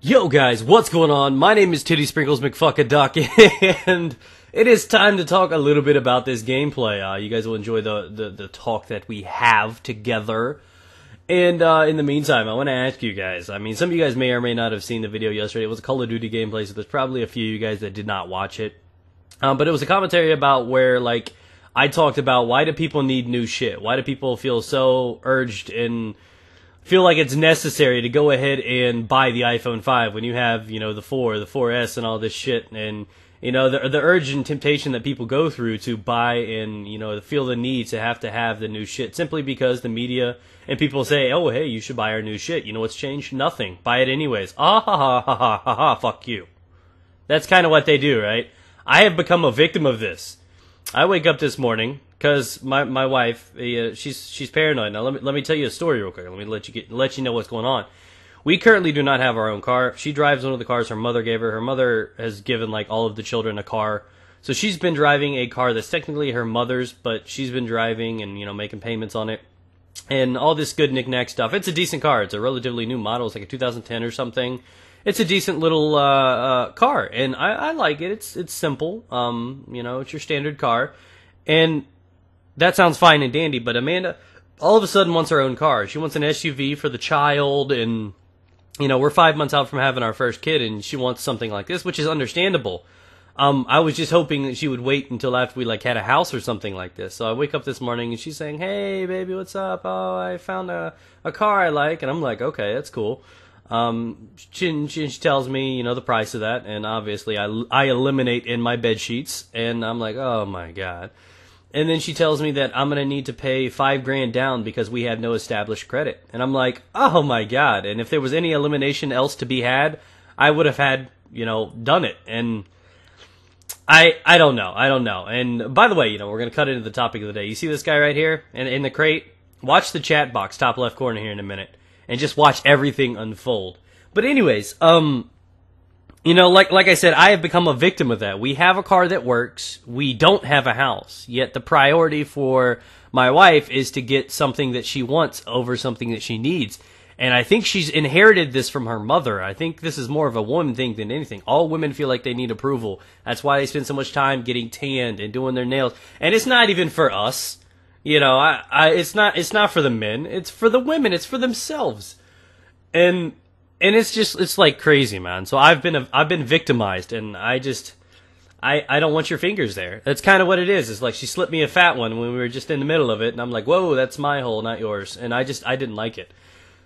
Yo guys, what's going on? My name is Titty Sprinkles McFuckaduck, and it is time to talk a little bit about this gameplay. You guys will enjoy the talk that we have together. And in the meantime, I want to ask you guys, some of you guys may or may not have seen the video yesterday. It was a Call of Duty gameplay, so there's probably a few of you guys that did not watch it. But it was a commentary about where, I talked about why do people need new shit? Why do people feel so urged and feel like it's necessary to go ahead and buy the iPhone 5 when you have, the 4, the 4S and all this shit, and, the urge and temptation that people go through to buy and, feel the need to have the new shit simply because the media and people say, oh, hey, you should buy our new shit. You know what's changed? Nothing. Buy it anyways. Ah, ha, ha, ha, ha, ha, ha, fuck you. That's kind of what they do, right? I have become a victim of this. I wake up this morning because my wife, she's paranoid. Now let me tell you a story real quick. Let me let you know what's going on. We currently do not have our own car. She drives one of the cars her mother gave her. Her mother has given all of the children a car, so she's been driving a car that's technically her mother's, but she's been driving and making payments on it and all this good knick-knack stuff. It's a decent car. It's a relatively new model. It's like a 2010 or something. It's a decent little car, and I like it. It's simple. It's your standard car, and that sounds fine and dandy. But Amanda, all of a sudden, wants her own car. She wants an SUV for the child, and we're 5 months out from having our first kid, and she wants something like this, which is understandable. I was just hoping that she would wait until after we had a house or something like this. So I wake up this morning and she's saying, "Hey, baby, what's up? Oh, I found a car I like," and I'm like, "Okay, that's cool." She tells me, the price of that, and obviously I eliminate in my bed sheets, and I'm like, oh my god. And then she tells me that I'm gonna need to pay $5,000 down because we have no established credit, and I'm like, oh my god. And if there was any elimination else to be had, I would have had, done it. And I don't know. And by the way, we're gonna cut into the topic of the day. You see this guy right here in the crate? Watch the chat box, top left corner here in a minute, and just watch everything unfold. But anyways, like I said, I have become a victim of that. We have a car that works. We don't have a house. Yet the priority for my wife is to get something that she wants over something that she needs. And I think she's inherited this from her mother. I think this is more of a woman thing than anything. All women feel like they need approval. That's why they spend so much time getting tanned and doing their nails. And it's not even for us. It's not for the men. It's for the women. It's for themselves, and it's like crazy, man. So I've been victimized, and I don't want your fingers there. That's kind of what it is. It's like she slipped me a fat one when we were just in the middle of it, and I'm like, whoa, that's my hole, not yours. And I didn't like it.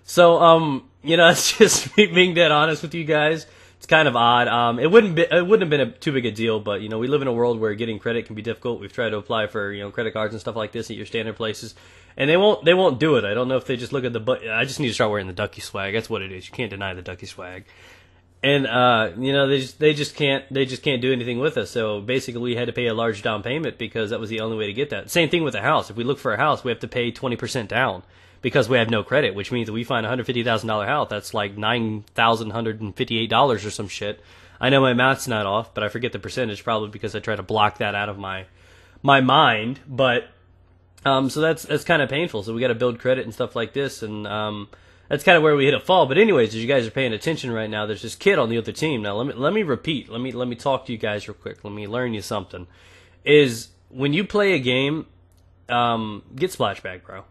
So it's just me being dead honest with you guys. It's kind of odd. It wouldn't have been too big a deal, but we live in a world where getting credit can be difficult. We've tried to apply for credit cards and stuff like this at your standard places, and they won't do it. I don't know if they just look at I just need to start wearing the ducky swag. That's what it is. You can't deny the ducky swag, and they just can't do anything with us. So basically, we had to pay a large down payment because that was the only way to get that. Same thing with a house. If we look for a house, we have to pay 20% down, because we have no credit, which means that we find a $150,000 house, that's like $9,158 or some shit. I know my math's not off, but I forget the percentage, probably because I try to block that out of my mind. But so that's kind of painful. So we got to build credit and stuff like this, and that's kind of where we hit a fall. But anyways, as you guys are paying attention right now, there's this kid on the other team. Now let me repeat. Let me talk to you guys real quick. Let me learn you something. Is when you play a game, get splashback, bro.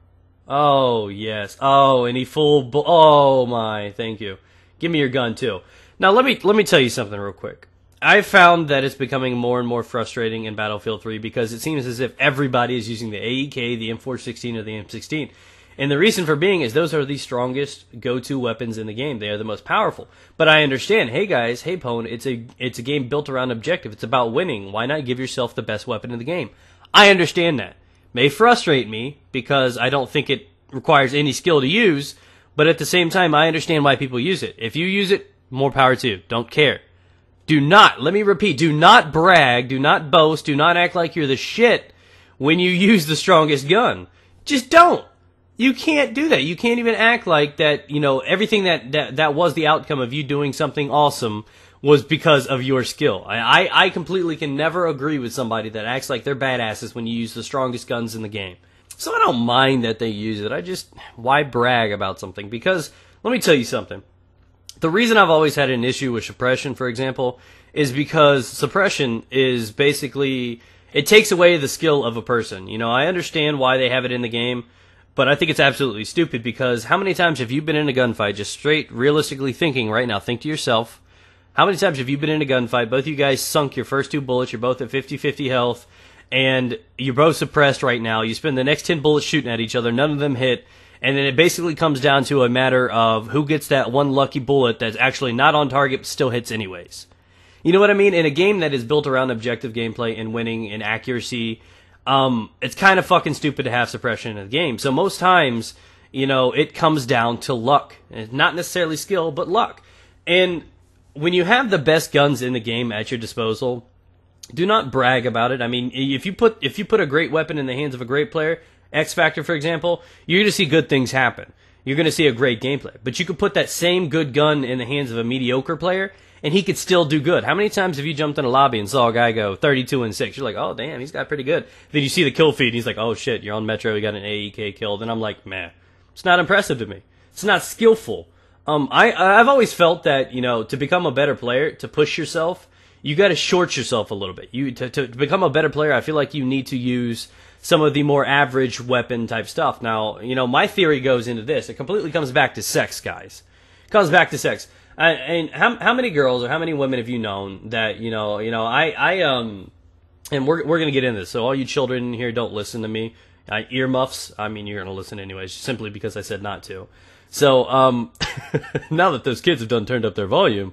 Oh, yes. Oh, and he oh my, thank you. Give me your gun, too. Now, let me tell you something real quick. I've found that it's becoming more and more frustrating in Battlefield 3 because it seems as if everybody is using the AEK, the M416, or the M16. And the reason for being is those are the strongest go-to weapons in the game. They are the most powerful. But I understand, hey guys, hey Pwn, it's a game built around objective. It's about winning. Why not give yourself the best weapon in the game? I understand that. May frustrate me because I don't think it requires any skill to use, but at the same time, I understand why people use it. If you use it, more power to you. Don't care. Do not, let me repeat, do not brag, do not boast, do not act like you're the shit when you use the strongest gun. Just don't. You can't do that. You can't even act like that, everything that was the outcome of you doing something awesome was because of your skill. I completely can never agree with somebody that acts like they're badasses when you use the strongest guns in the game. So I don't mind that they use it. Why brag about something? Because, let me tell you something. The reason I've always had an issue with suppression, for example, is because suppression is basically, it takes away the skill of a person. You know, I understand why they have it in the game, but I think it's absolutely stupid, because how many times have you been in a gunfight, just straight realistically thinking right now, think to yourself, how many times have you been in a gunfight, both of you guys sunk your first 2 bullets, you're both at 50-50 health, and you're both suppressed right now, you spend the next 10 bullets shooting at each other, none of them hit, and then it basically comes down to a matter of who gets that one lucky bullet that's actually not on target but still hits anyways. You know what I mean? In a game that is built around objective gameplay and winning and accuracy, it's kind of fucking stupid to have suppression in the game. So most times, you know, it comes down to luck. It's not necessarily skill, but luck. And when you have the best guns in the game at your disposal, do not brag about it. I mean, if you put a great weapon in the hands of a great player, X Factor, for example, you're going to see good things happen. You're going to see a great gameplay. But you could put that same good gun in the hands of a mediocre player, and he could still do good. How many times have you jumped in a lobby and saw a guy go 32-6? You're like, oh, damn, he's got pretty good. Then you see the kill feed, and he's like, oh, shit, you're on Metro, you got an AEK killed. And I'm like, man, it's not impressive to me. It's not skillful. I've always felt that, you know, to become a better player, to push yourself, you got to short yourself a little bit. To become a better player, I feel like you need to use some of the more average weapon type stuff. Now, you know, my theory goes into this. It completely comes back to sex, guys. It comes back to sex. And how many girls or how many women have you known that, and we're going to get into this. So all you children here, don't listen to me. Earmuffs, I mean, you're going to listen anyways, simply because I said not to. So, now that those kids have turned up their volume,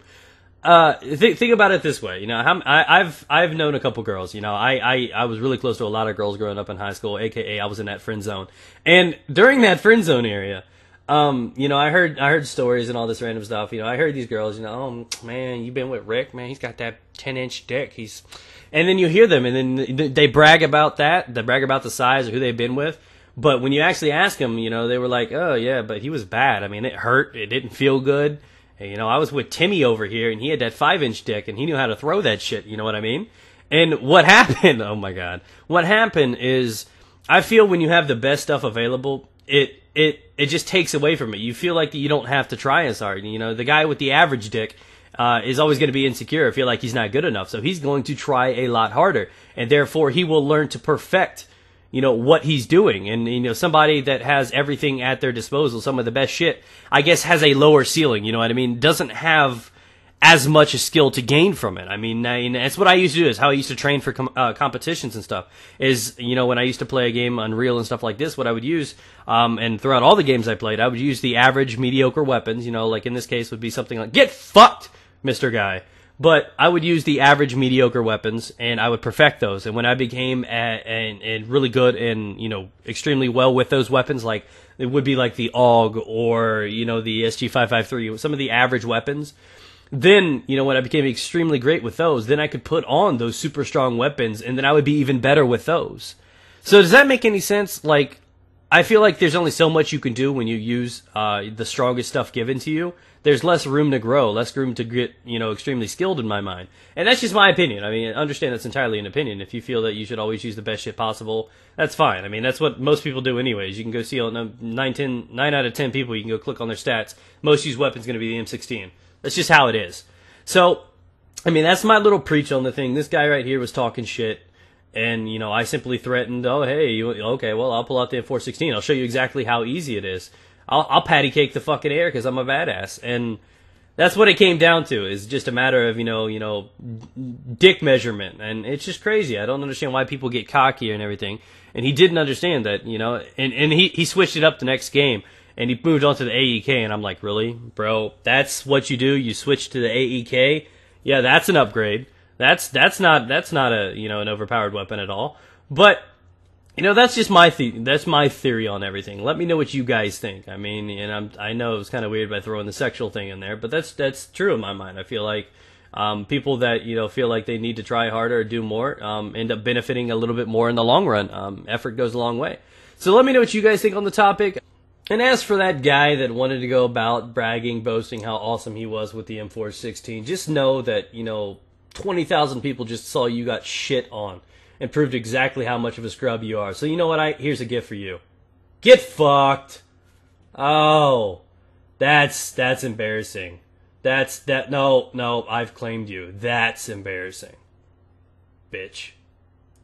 think about it this way. You know, I've known a couple girls. You know, I was really close to a lot of girls growing up in high school, aka I was in that friend zone. And during that friend zone area, you know, I heard stories and all this random stuff. You know, I heard these girls, you know, oh man, you been with Rick, man, he's got that 10-inch dick. And then you hear them, and then they brag about that. They brag about the size or who they've been with. But when you actually ask them, you know, they were like, oh yeah, but he was bad. I mean, it hurt. It didn't feel good. And, you know, I was with Timmy over here, and he had that 5-inch dick, and he knew how to throw that shit. You know what I mean? And what happened? Oh my God! What happened is, I feel when you have the best stuff available, it just takes away from it. You feel like you don't have to try as hard. You know, the guy with the average dick is always going to be insecure, feel like he's not good enough, so he's going to try a lot harder, and therefore he will learn to perfect, you know, what he's doing. And, you know, somebody that has everything at their disposal, some of the best shit, I guess has a lower ceiling, you know what I mean? Doesn't have as much a skill to gain from it. I mean, that's what I used to do, is how I used to train for competitions and stuff, is, you know, when I used to play a game Unreal and stuff like this, what I would use, and throughout all the games I played, I would use the average mediocre weapons, you know, like in this case would be something like, get fucked, Mr. Guy. But I would use the average mediocre weapons, and I would perfect those. And when I became and really good and, you know, extremely well with those weapons, like it would be like the AUG or, you know, the SG553, some of the average weapons, then, you know, when I became extremely great with those, then I could put on those super strong weapons, and then I would be even better with those. So does that make any sense? Like, I feel like there's only so much you can do when you use the strongest stuff given to you. There's less room to grow, less room to get, you know, extremely skilled in my mind. And that's just my opinion. I mean, understand that's entirely an opinion. If you feel that you should always use the best shit possible, that's fine. I mean, that's what most people do anyways. You can go see 9 out of 10 people, you can go click on their stats. Most used weapon's going to be the M16. That's just how it is. So, I mean, that's my little preach on the thing. This guy right here was talking shit. And, you know, I simply threatened, oh, hey, okay, well, I'll pull out the M416. I'll show you exactly how easy it is. I'll patty cake the fucking air because I'm a badass. And that's what it came down to, is just a matter of, you know, dick measurement. And it's just crazy. I don't understand why people get cocky and everything. And he didn't understand that, you know, and he switched it up the next game. And he moved on to the AEK, and I'm like, really? Bro, that's what you do? You switch to the AEK? Yeah, that's an upgrade. That's not a, you know, an overpowered weapon at all. But, you know, that's just my theory on everything. Let me know what you guys think. I mean, and I know it was kind of weird by throwing the sexual thing in there, but that's true in my mind. I feel like people that, you know, feel like they need to try harder or do more end up benefiting a little bit more in the long run. Effort goes a long way. So let me know what you guys think on the topic. And as for that guy that wanted to go about bragging, boasting how awesome he was with the M416, just know that, you know, 20,000 people just saw you got shit on and proved exactly how much of a scrub you are. So you know what? Here's a gift for you. Get fucked. Oh, that's embarrassing. No, I've claimed you. That's embarrassing. Bitch.